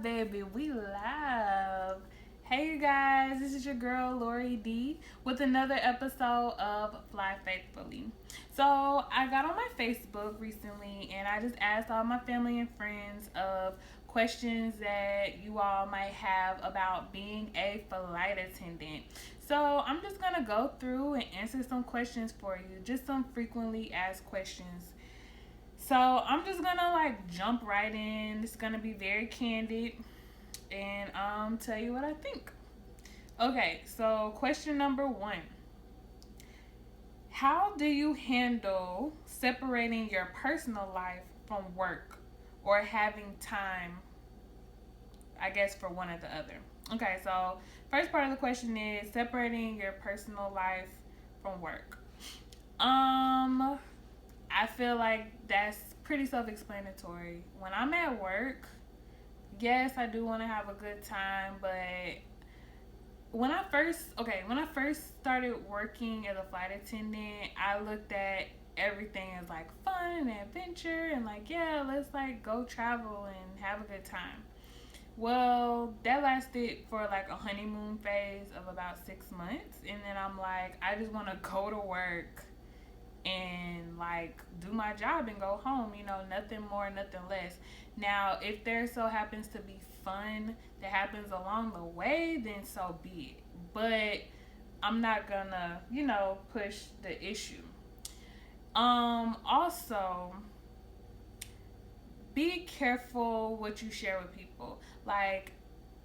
Baby. We live. Hey, you guys. This is your girl, Lori D, with another episode of Fly Faithfully. So, I got on my Facebook recently and I just asked all my family and friends of questions that you all might have about being a flight attendant. So, I'm just going to go through and answer some questions for you, just some frequently asked questions. So I'm just gonna jump right in. It's gonna be very candid and tell you what I think. Okay, so question number one. How do you handle separating your personal life from work or having time, I guess, for one or the other? Okay, so first part of the question is separating your personal life from work. Um I feel like that's pretty self-explanatory. When I'm at work, yes, I do want to have a good time, but when I first started working as a flight attendant, I looked at everything as like fun and adventure and like, yeah, let's like go travel and have a good time. Well, that lasted for like a honeymoon phase of about 6 months, and then I'm like, I just want to go to work and like do my job and go home, nothing more, nothing less. Now, if there so happens to be fun that happens along the way, then so be it. But I'm not gonna, push the issue. Also, be careful what you share with people. Like,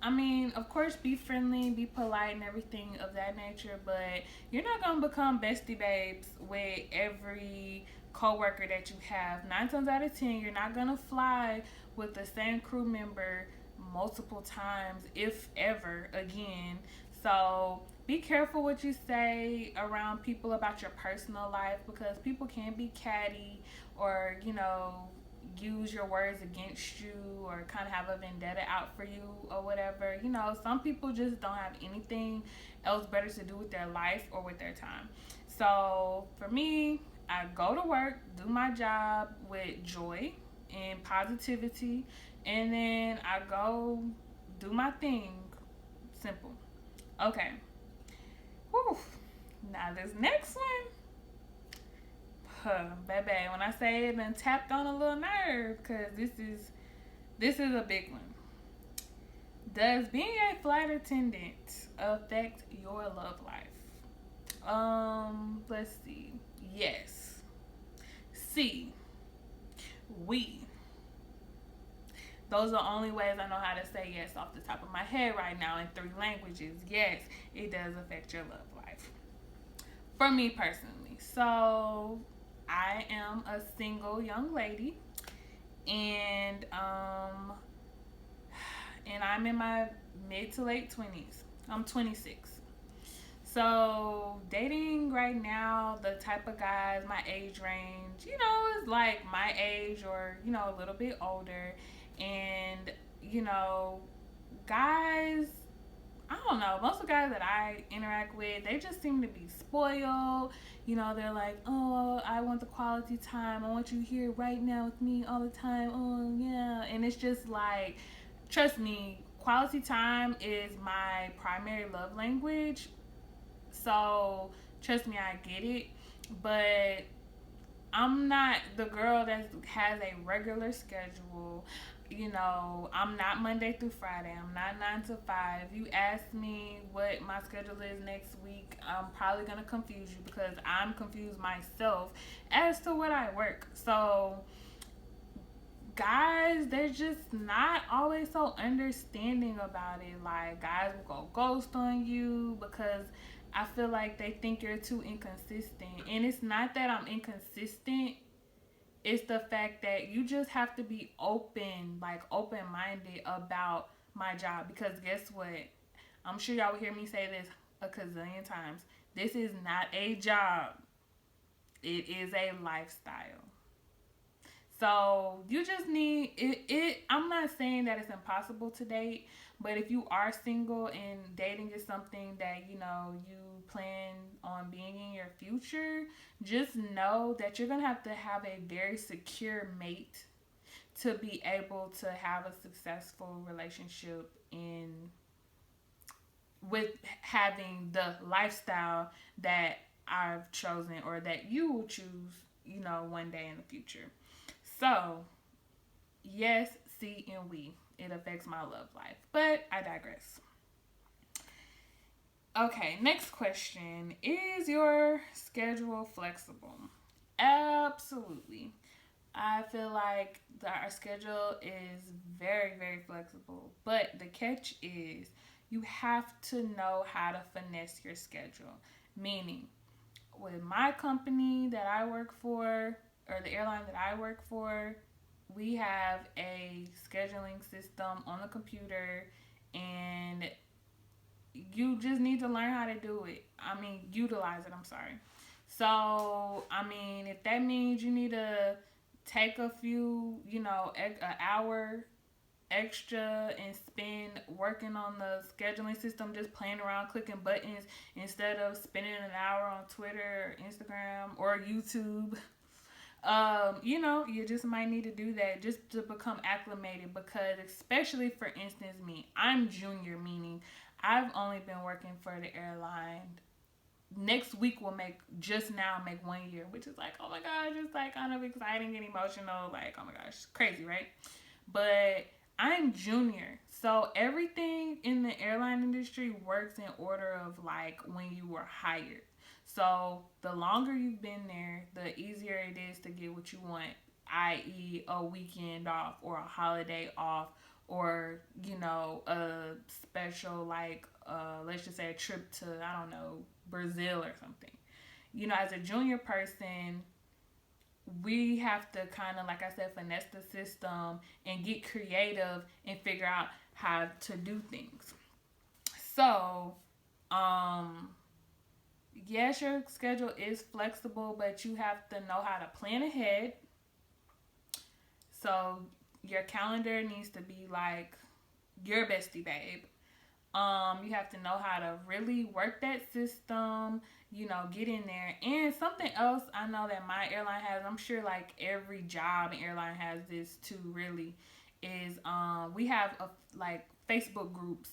I mean, of course, be friendly, be polite, and everything of that nature, but you're not going to become bestie babes with every coworker that you have. 9 times out of 10, you're not going to fly with the same crew member multiple times, if ever, again. So be careful what you say around people about your personal life because people can be catty or, use your words against you or kind of have a vendetta out for you or whatever. Some people just don't have anything else better to do with their life or with their time. So for me, I go to work, do my job with joy and positivity, and then I go do my thing. Simple. Okay. Whew. Now this next one, baby, when I say it done tapped on a little nerve, because this is a big one. Does being a flight attendant affect your love life? Let's see. Yes. C. We. Those are the only ways I know how to say yes off the top of my head right now in 3 languages. Yes, it does affect your love life. For me personally. So I am a single young lady, and I'm in my mid to late 20s. I'm 26. So dating right now, the type of guys my age range, is like my age or a little bit older, and guys, I don't know. Most of the guys that I interact with, they just seem to be spoiled. They're like, oh, I want the quality time. I want you here right now with me all the time. Oh, yeah. And it's just like, trust me, quality time is my primary love language. So, trust me, I get it. But I'm not the girl that has a regular schedule. I'm not Monday through Friday. I'm not 9 to 5. If you ask me what my schedule is next week, I'm probably going to confuse you because I'm confused myself as to what I work. So, guys, they're just not always so understanding about it. Like, guys will go ghost on you because I feel like they think you're too inconsistent. And it's not that I'm inconsistent. It's the fact that you just have to be open-minded about my job. Because guess what? I'm sure y'all will hear me say this a gazillion times. This is not a job. It is a lifestyle. So you just need it. I'm not saying that it's impossible to date, but if you are single and dating is something that you plan on being in your future, just know that you're gonna have to have a very secure mate to be able to have a successful relationship in with having the lifestyle that I've chosen or that you will choose, one day in the future. So, yes, see, and we. It affects my love life. But I digress. Okay, next question. Is your schedule flexible? Absolutely. I feel like our schedule is very, very flexible. But the catch is you have to know how to finesse your schedule. Meaning, with my company that I work for, or the airline that I work for, we have a scheduling system on the computer, and you just need to learn how to do it. I mean, utilize it. I'm sorry. So, I mean, if that means you need to take a few, an hour extra and spend working on the scheduling system, just playing around clicking buttons instead of spending an hour on Twitter or Instagram or YouTube. You just might need to do that just to become acclimated, because especially for instance me, I'm junior, meaning I've only been working for the airline. Next week will make 1 year, which is like, oh my gosh, it's like kind of exciting and emotional, like, oh my gosh, crazy, right? But I'm junior. So everything in the airline industry works in order of like when you were hired. So the longer you've been there, the easier it is to get what you want, i.e., a weekend off or a holiday off, or a special, like let's just say a trip to, I don't know, Brazil or something. As a junior person, we have to kind of, like I said, finesse the system and get creative and figure out how to do things. So, yes, your schedule is flexible, but you have to know how to plan ahead. So, your calendar needs to be like your bestie babe. You have to know how to really work that system, get in there. And something else I know that my airline has, I'm sure like every job and airline has this too, really, is we have like Facebook groups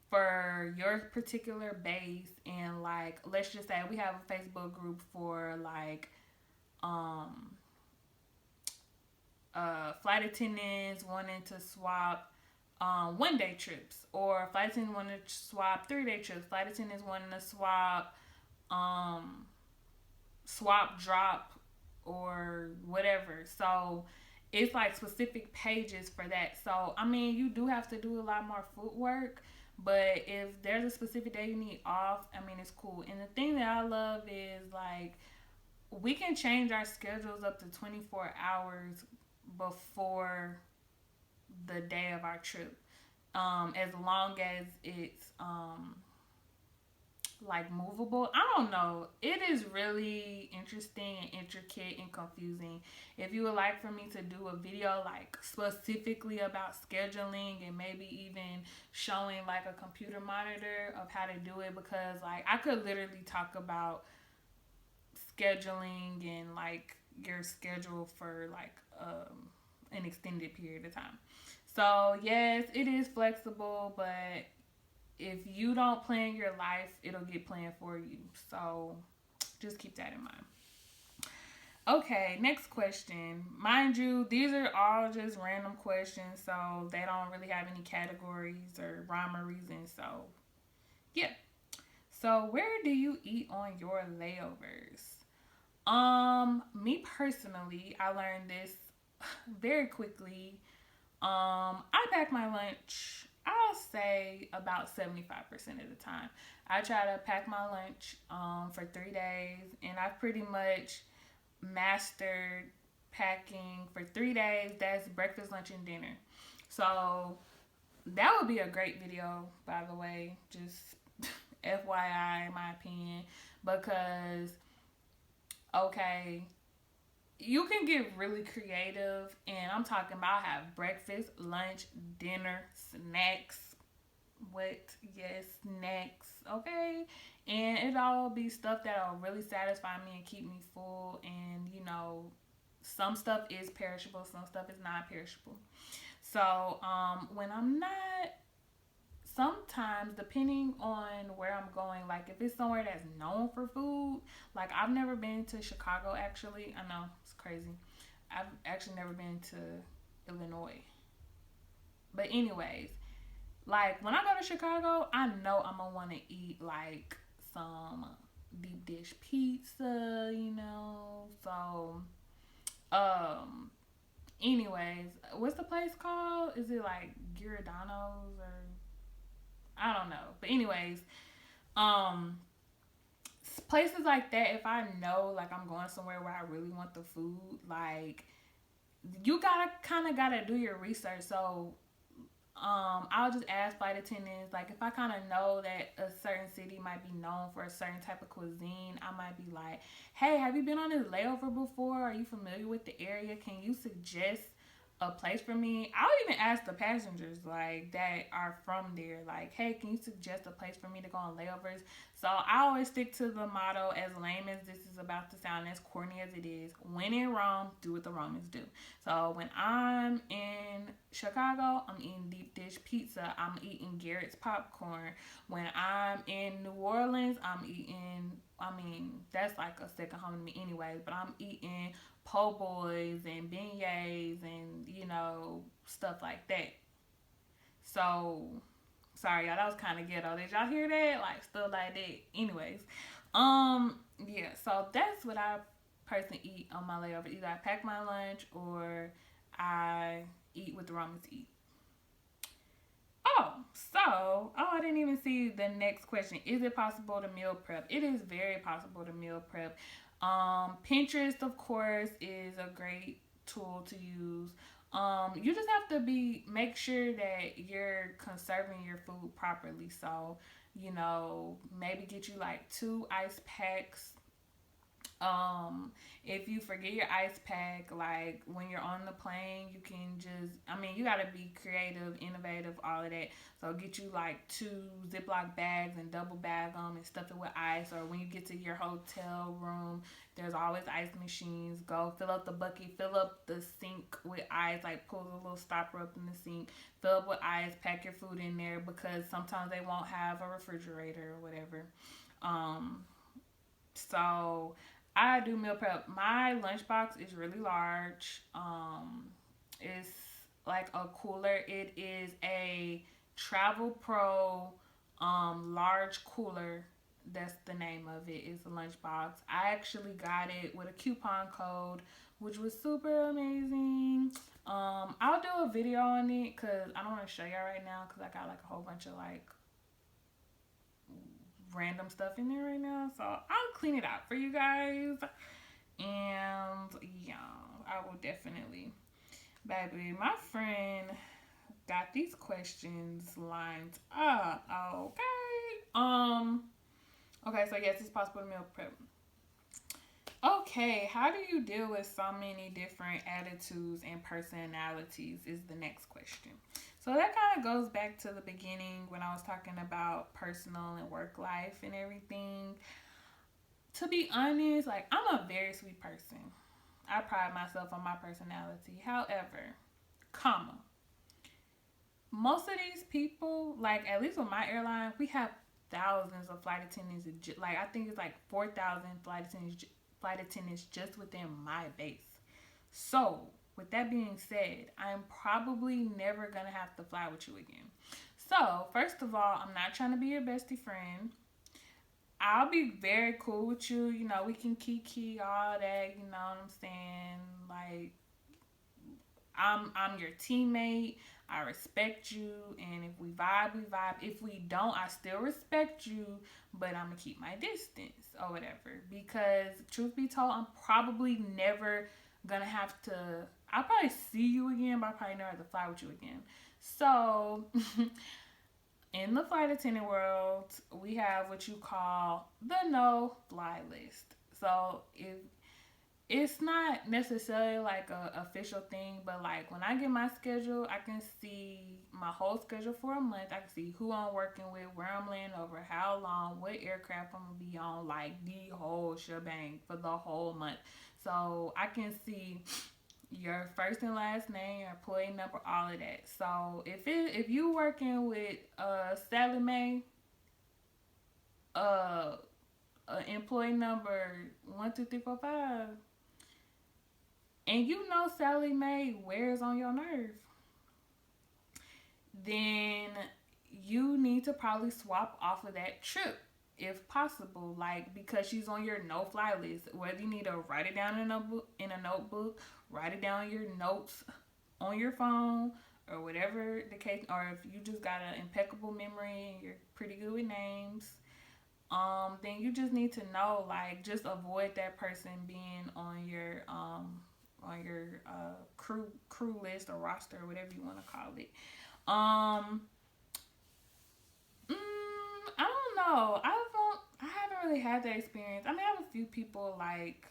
for your particular base. And like, let's just say we have a Facebook group for like um flight attendants wanting to swap 1 day trips, or flight attendants wanting to swap 3 day trips, flight attendants wanting to um, swap drop or whatever. So it's like specific pages for that. So I mean, you do have to do a lot more footwork, but if there's a specific day you need off, I mean, it's cool. And the thing that I love is like we can change our schedules up to 24 hours before the day of our trip, as long as it's like movable. I don't know. It is really interesting and intricate and confusing. If you would like for me to do a video like specifically about scheduling and maybe even showing like a computer monitor of how to do it, because like I could literally talk about scheduling and like your schedule for like an extended period of time. So yes, it is flexible, but if you don't plan your life, it'll get planned for you. So just keep that in mind. Okay, next question. Mind you, these are all just random questions, so they don't really have any categories or rhyme or reason. So yeah. So where do you eat on your layovers? Me personally, I learned this very quickly. I pack my lunch, I'll say about 75% of the time. I try to pack my lunch for 3 days, and I've pretty much mastered packing for 3 days. That's breakfast, lunch, and dinner. So that would be a great video, by the way. Just FYI, in my opinion, because okay, you can get really creative, and I'm talking about have breakfast, lunch, dinner, snacks. What? Yes, snacks. Okay, and it all be stuff that'll really satisfy me and keep me full, and some stuff is perishable, some stuff is not perishable. So when I'm not, sometimes depending on where I'm going, like if it's somewhere that's known for food, like I've never been to Chicago actually. I know it's crazy. I've actually never been to Illinois. But anyways, like when I go to Chicago, I know I'm gonna want to eat like some deep dish pizza, you know. So, um, anyways, what's the place called? Is it like Giordano's or I don't know. But anyways, um, places like that. If I know like I'm going somewhere where I really want the food, like you gotta kind of gotta do your research. So I'll just ask flight attendants. Like, if I kind of know that a certain city might be known for a certain type of cuisine, I might be like, "Hey, have you been on this layover before? Are you familiar with the area? Can you suggest a place for me?" I'll even ask the passengers like that are from there, like, "Hey, can you suggest a place for me to go on layovers?" So I always stick to the motto, as lame as this is about to sound, as corny as it is, when in Rome, do what the Romans do. So when I'm in Chicago, I'm eating deep dish pizza. I'm eating Garrett's popcorn. When I'm in New Orleans, I'm eating, I mean, that's like a second home to me anyways, but I'm eating po' boys and beignets and, you know, stuff like that. So, sorry y'all, that was kind of ghetto. Did y'all hear that? Like, stuff like that. Anyways, yeah, so that's what I personally eat on my layover. Either I pack my lunch or I eat what the Romans eat. I didn't even see the next question. Is it possible to meal prep? It is very possible to meal prep. Pinterest, of course, is a great tool to use. You just have to make sure that you're conserving your food properly. So, you know, maybe get you like 2 ice packs. If you forget your ice pack, like when you're on the plane, you can just, I mean, you gotta be creative, innovative, all of that. So get you like 2 Ziploc bags and double bag them and stuff it with ice. Or when you get to your hotel room, there's always ice machines. Go fill up the bucket, fill up the sink with ice, like pull a little stopper up in the sink, fill up with ice, pack your food in there because sometimes they won't have a refrigerator or whatever. Um, so I do meal prep. My lunchbox is really large. It's like a cooler. It is a Travel Pro large cooler. That's the name of it. It's a lunchbox. I actually got it with a coupon code, which was super amazing. I'll do a video on it because I don't want to show y'all right now because I got like a whole bunch of like random stuff in there right now. So I'll clean it out for you guys. And yeah, I will definitely. Baby, my friend got these questions lined up. Okay. Okay, so yes, it's possible to meal prep. Okay, how do you deal with so many different attitudes and personalities is the next question. So that kind of goes back to the beginning when I was talking about personal and work life and everything. To be honest, like I'm a very sweet person. I pride myself on my personality. However, comma, most of these people, like at least with my airline, we have thousands of flight attendants. Like I think it's like 4,000 flight attendants just within my base. So with that being said, I'm probably never gonna have to fly with you again. So first of all, I'm not trying to be your bestie friend. I'll be very cool with you. You know, we can kiki all that. You know what I'm saying? Like, I'm your teammate. I respect you, and if we vibe, we vibe. If we don't, I still respect you, but I'm gonna keep my distance or whatever. Because truth be told, I'm probably never gonna have to. I'll probably see you again, but I'll probably never have to fly with you again. So in the flight attendant world, we have what you call the no fly list. So if it's not necessarily like a official thing, but like when I get my schedule, I can see my whole schedule for a month. I can see who I'm working with, where I'm laying over, how long, what aircraft I'm gonna be on, like the whole shebang for the whole month. So I can see your first and last name, your employee number, all of that. So if you working with Sally Mae, uh, employee number 12345, and you know Sally Mae wears on your nerve, then you need to probably swap off of that trip if possible, like because she's on your no fly list. Whether you need to write it down in a notebook, write it down in your notes on your phone, or whatever the case, or if you just got an impeccable memory and you're pretty good with names, then you just need to know, like, just avoid that person being on your crew list or roster or whatever you want to call it. Um, I don't know. I haven't really had that experience. I mean, I have a few people like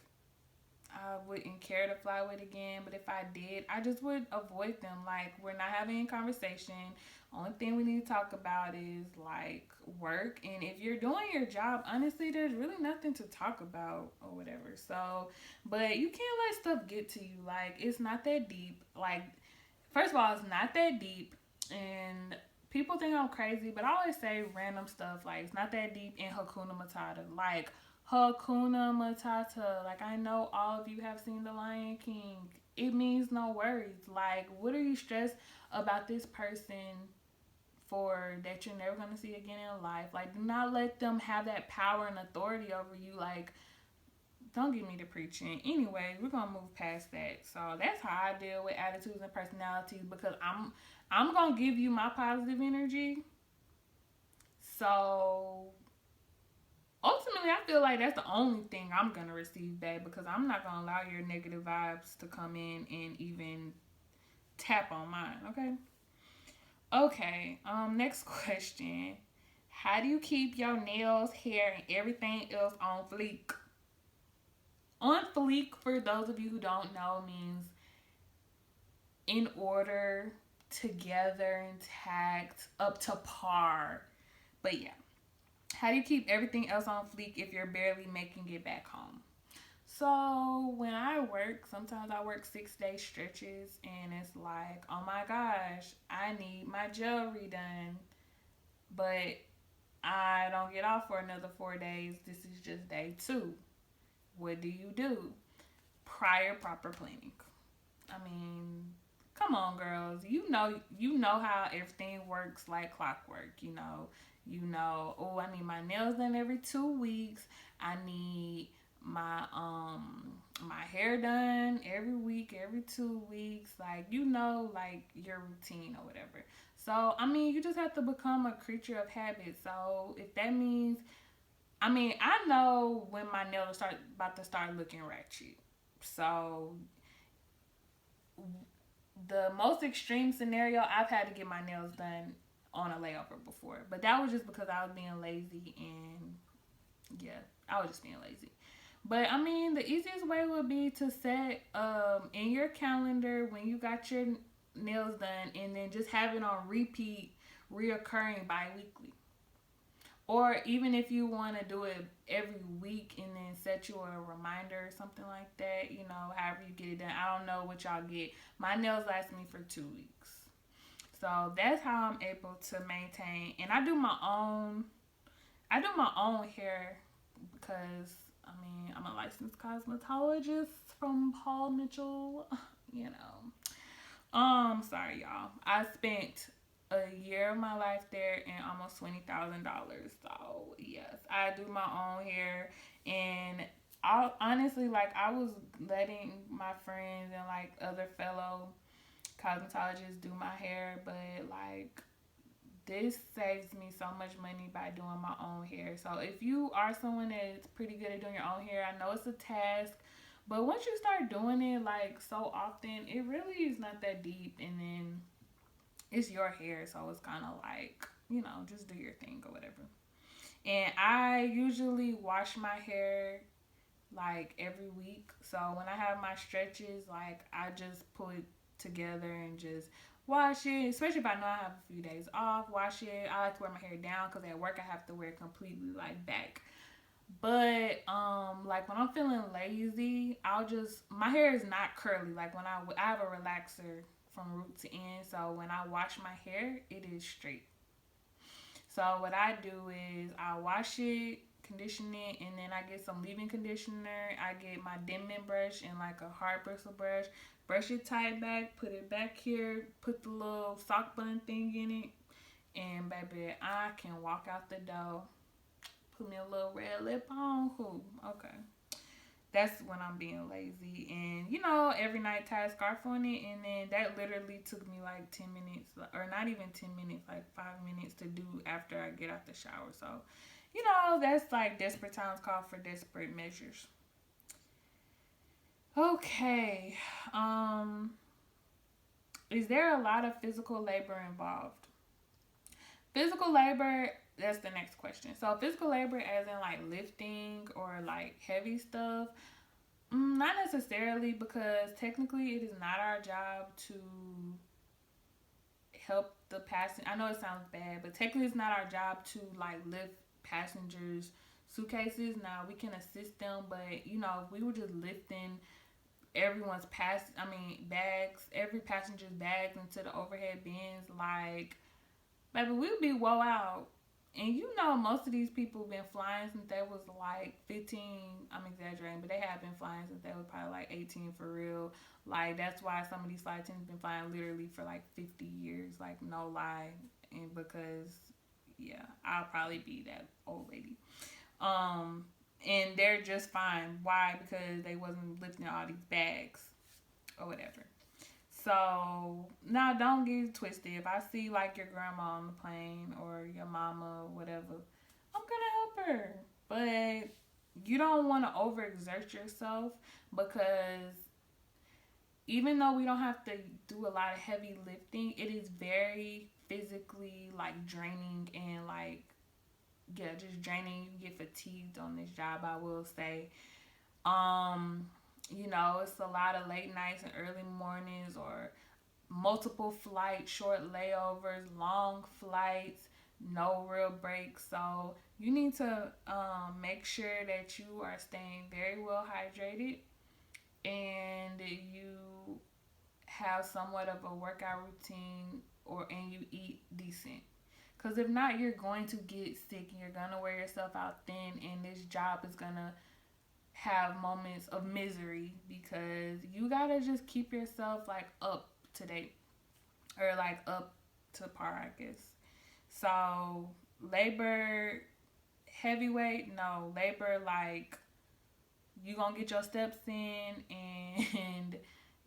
I wouldn't care to fly with again, but if I did, I just would avoid them. Like, we're not having a conversation. Only thing we need to talk about is like work. And if you're doing your job, honestly, there's really nothing to talk about or whatever. So, but you can't let stuff get to you. Like, it's not that deep. Like, first of all, it's not that deep. And people think I'm crazy, but I always say random stuff like it's not that deep in Hakuna Matata. Like, Hakuna Matata. Like, I know all of you have seen The Lion King. It means no worries. Like, what are you stressed about this person for that you're never going to see again in life? Like, do not let them have that power and authority over you. Like, don't get me to preaching. Anyway, we're gonna move past that. So that's how I deal with attitudes and personalities, because I'm gonna give you my positive energy. So ultimately, I feel like that's the only thing I'm gonna receive back, because I'm not gonna allow your negative vibes to come in and even tap on mine. Okay. Okay. Next question. How do you keep your nails, hair, and everything else on fleek? On fleek, for those of you who don't know, means in order, together, intact, up to par. But yeah, how do you keep everything else on fleek if you're barely making it back home? So when I work, sometimes I work 6 day stretches, and it's like, oh my gosh, I need my gel redone, but I don't get off for another 4 days. This is just day two. What do you do? Prior proper planning. I mean, come on, girls. You know how everything works like clockwork. Oh, I need my nails done every 2 weeks. I need my hair done every week, every 2 weeks. Like your routine or whatever. So I mean, you just have to become a creature of habit. So if that means, I mean, I know when my nails are about to start looking ratchet. So the most extreme scenario, I've had to get my nails done on a layover before, but that was just because I was being lazy, and yeah, I was just being lazy. But I mean, the easiest way would be to set in your calendar when you got your nails done, and then just have it on repeat, reoccurring bi-weekly. Or even if you want to do it every week and then set you a reminder or something like that, however you get it done. I don't know what y'all get. My nails last me for 2 weeks. So that's how I'm able to maintain. And I do my own hair because, I mean, I'm a licensed cosmetologist from Paul Mitchell, you know. Sorry y'all. I spent a year of my life there and almost $20,000. So yes, I do my own hair, and I honestly, like, I was letting my friends and like other fellow cosmetologists do my hair, but like this saves me so much money by doing my own hair. So if you are someone that's pretty good at doing your own hair, I know it's a task, but once you start doing it like so often, it really is not that deep, and then it's your hair, so it's kind of like, just do your thing or whatever. And I usually wash my hair like every week. So when I have my stretches, like I just pull it together and just wash it. Especially if I know I have a few days off, wash it. I like to wear my hair down because at work I have to wear it completely like back. But like when I'm feeling lazy, I'll just my hair is not curly. Like when I have a relaxer from root to end, so when I wash my hair, it is straight. So what I do is I wash it, condition it, and then I get some leave-in conditioner. I get my Denman brush and like a hard bristle brush. Brush it tight back, put it back here, put the little sock bun thing in it, and baby, I can walk out the door. Put me a little red lip on. Who? Okay. That's when I'm being lazy. And, every night tie a scarf on it. And then that literally took me like 10 minutes, or not even 10 minutes, like 5 minutes to do after I get out the shower. So, that's like desperate times call for desperate measures. Okay. Um, is there a lot of physical labor involved? Physical labor, that's the next question. So, physical labor, as in like lifting or like heavy stuff, not necessarily, because technically it is not our job to help the passenger. I know it sounds bad, but technically it's not our job to like lift passengers' suitcases. Now we can assist them, but if we were just lifting everyone's bags, every passenger's bags into the overhead bins, like baby, we'd be woe out. And most of these people been flying since they was like 15. I'm exaggerating, but they have been flying since they was probably like 18 for real. Like, that's why some of these flight attendants been flying literally for like 50 years. Like, no lie. And because, yeah, I'll probably be that old lady. Um, and they're just fine. Why? Because they wasn't lifting all these bags or whatever. So now don't get it twisted. If I see like your grandma on the plane or your mama or whatever, I'm gonna help her. But you don't want to overexert yourself, because even though we don't have to do a lot of heavy lifting, it is very physically like draining and like, yeah, just draining. You get fatigued on this job, I will say. Um, it's a lot of late nights and early mornings, or multiple flights, short layovers, long flights, no real breaks. So you need to make sure that you are staying very well hydrated, and you have somewhat of a workout routine, and you eat decent. Because if not, you're going to get sick and you're going to wear yourself out thin, and this job is going to have moments of misery, because you got to just keep yourself like up to date, or like up to par, I guess. So labor heavyweight, no. Labor like you gonna get your steps in, and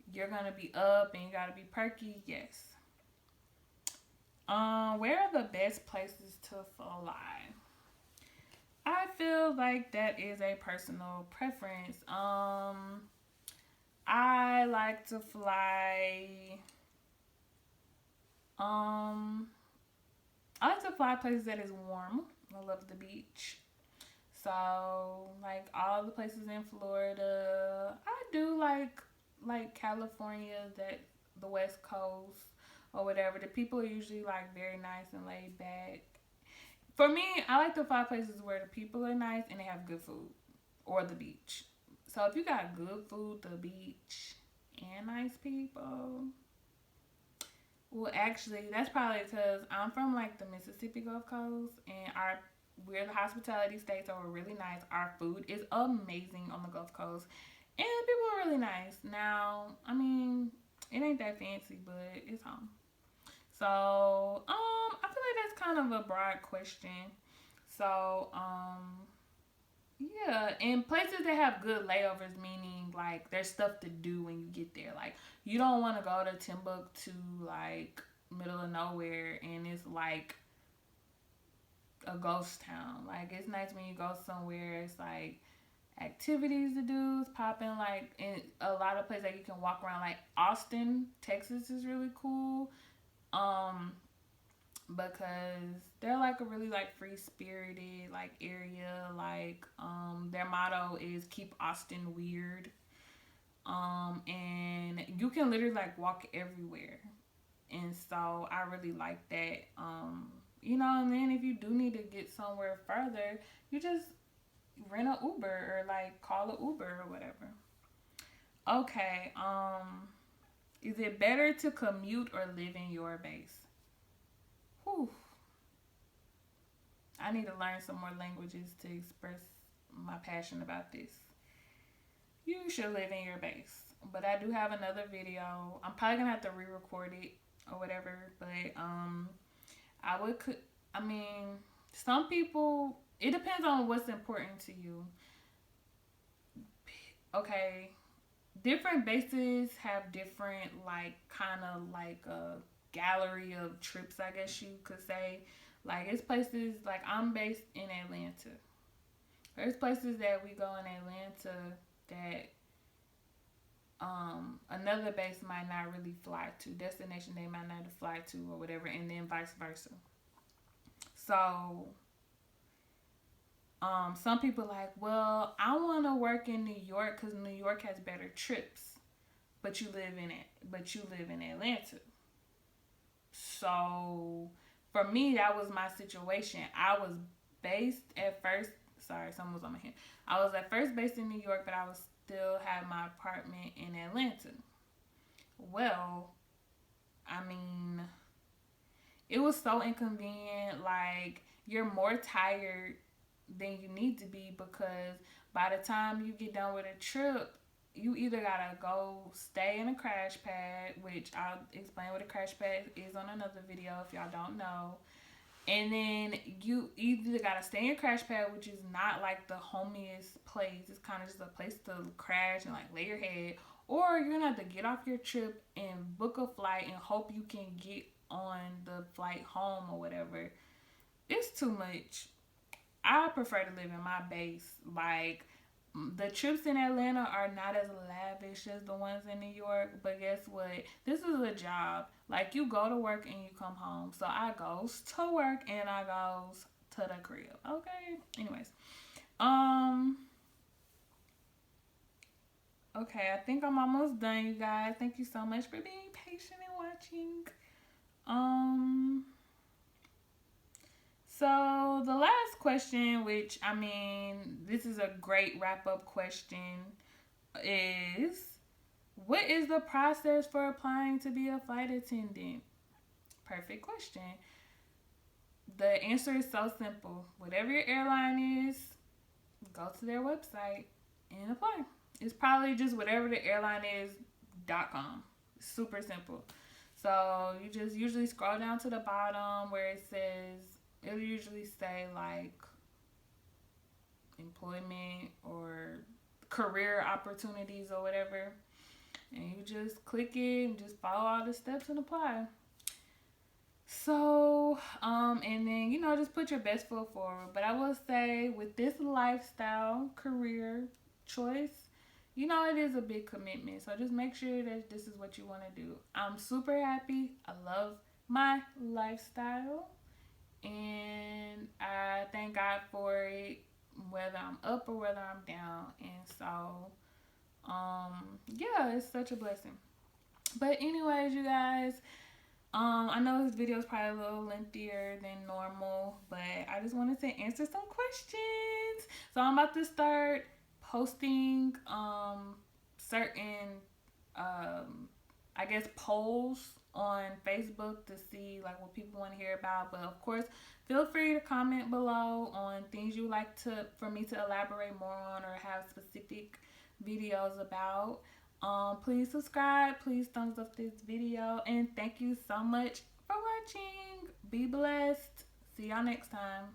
you're gonna be up and you gotta be perky, yes. Where are the best places to fly? I feel like that is a personal preference. I like to fly. Um, I like to fly places that is warm. I love the beach. So like all the places in Florida, I do like California, that the West Coast or whatever. The people are usually like very nice and laid back. For me, I like to fly places where the people are nice and they have good food, or the beach. So if you got good food, the beach, and nice people, well, actually, that's probably because I'm from like the Mississippi Gulf Coast, and we're the hospitality state, so we're really nice. Our food is amazing on the Gulf Coast, and the people are really nice. Now, it ain't that fancy, but it's home. So, I feel like that's kind of a broad question. So, yeah, and places that have good layovers, meaning like there's stuff to do when you get there. Like, you don't want to go to Timbuktu, like middle of nowhere, and it's like a ghost town. Like, it's nice when you go somewhere. It's like activities to do. It's popping, like in a lot of places that you can walk around. Like Austin, Texas is really cool. Um, because they're like a really like free spirited like area. Like their motto is keep Austin weird. And you can literally like walk everywhere. And so I really like that. You know, and then if you do need to get somewhere further, you just rent a Uber or like call a Uber or whatever. Okay, is it better to commute or live in your base? Whew. I need to learn some more languages to express my passion about this. You should live in your base. But I do have another video. I'm probably gonna have to re-record it or whatever. But I would. I mean, some people. It depends on what's important to you. Okay, different bases have different like kind of like a gallery of trips. I guess you could say. Like it's places like I'm based in Atlanta. There's places that we go in Atlanta that another base might not really fly to, destination they might not fly to or whatever, and then vice versa. So some people like, well, I want to work in New York because New York has better trips, but you live in Atlanta. So for me, that was my situation. I was based at first. Sorry, someone was on my hand. I was at first based in New York, but I was still had my apartment in Atlanta. Well, I mean, it was so inconvenient. Like you're more tired than you need to be because by the time you get done with a trip, you either gotta go stay in a crash pad, which I'll explain what a crash pad is on another video if y'all don't know. And then you either gotta stay in a crash pad, which is not like the homiest place. It's kind of just a place to crash and like lay your head. Or you're gonna have to get off your trip and book a flight and hope you can get on the flight home or whatever. It's too much. I prefer to live in my base. Like the trips in Atlanta are not as lavish as the ones in New York, but guess what? This is a job. Like you go to work and you come home. So I goes to work and I goes to the crib. Okay. Anyways, um, okay. I think I'm almost done, you guys. Thank you so much for being patient and watching. Um. So the last question, which I mean, this is a great wrap up question, is what is the process for applying to be a flight attendant? Perfect question. The answer is so simple. Whatever your airline is, go to their website and apply. It's probably just whatever the airline is.com. Super simple. So you just usually scroll down to the bottom where it says, it'll usually say like employment or career opportunities or whatever. And you just click it and just follow all the steps and apply. So, and then, just put your best foot forward. But I will say with this lifestyle career choice, it is a big commitment. So just make sure that this is what you want to do. I'm super happy. I love my lifestyle. And I thank God for it, whether I'm up or whether I'm down. And so, yeah, it's such a blessing. But anyways, you guys, I know this video is probably a little lengthier than normal, but I just wanted to answer some questions. So I'm about to start posting certain I guess polls on Facebook to see like what people want to hear about. But of course, feel free to comment below on things you would like for me to elaborate more on or have specific videos about. Please subscribe, please thumbs up this video, and thank you so much for watching. Be blessed. See y'all next time.